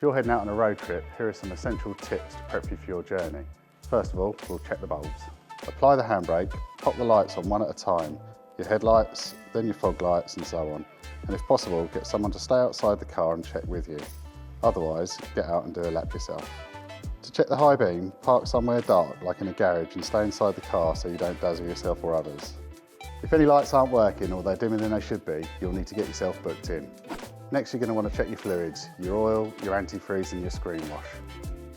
you're heading out on a road trip, here are some essential tips to prep you for your journey. First of all, we'll check the bulbs. Apply the handbrake, pop the lights on one at a time, your headlights, then your fog lights and so on. And if possible, get someone to stay outside the car and check with you. Otherwise, get out and do a lap yourself. To check the high beam, park somewhere dark, like in a garage, and stay inside the car so you don't dazzle yourself or others. If any lights aren't working or they're dimmer than they should be, you'll need to get yourself booked in. Next, you're going to want to check your fluids, your oil, your antifreeze and your screen wash.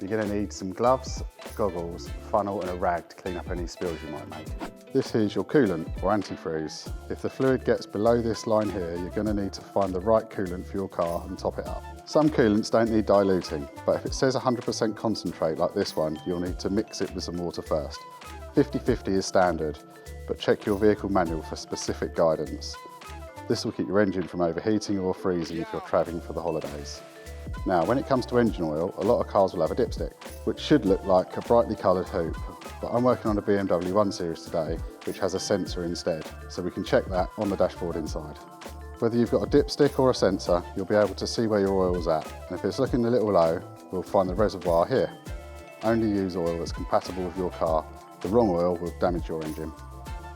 You're going to need some gloves, goggles, funnel and a rag to clean up any spills you might make. This is your coolant or antifreeze. If the fluid gets below this line here, you're going to need to find the right coolant for your car and top it up. Some coolants don't need diluting, but if it says 100% concentrate like this one, you'll need to mix it with some water first. 50-50 is standard, but check your vehicle manual for specific guidance. This will keep your engine from overheating or freezing if you're travelling for the holidays. Now, when it comes to engine oil, a lot of cars will have a dipstick, which should look like a brightly coloured hoop, but I'm working on a BMW 1 Series today, which has a sensor instead, so we can check that on the dashboard inside. Whether you've got a dipstick or a sensor, you'll be able to see where your oil's at, and if it's looking a little low, we'll find the reservoir here. Only use oil that's compatible with your car. The wrong oil will damage your engine.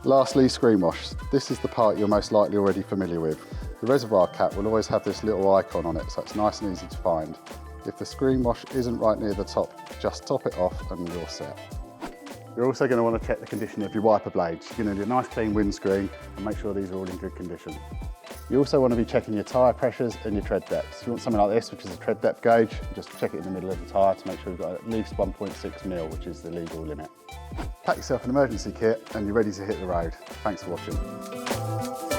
Lastly, screen wash. This is the part you're most likely already familiar with. The reservoir cap will always have this little icon on it, so it's nice and easy to find. If the screen wash isn't right near the top, just top it off and you're set. You're also going to want to check the condition of your wiper blades. You're going to do a nice clean windscreen and make sure these are all in good condition. You also want to be checking your tyre pressures and your tread depths. You want something like this, which is a tread depth gauge, just check it in the middle of the tyre to make sure you've got at least 1.6 mil, which is the legal limit. Pack yourself an emergency kit and you're ready to hit the road. Thanks for watching.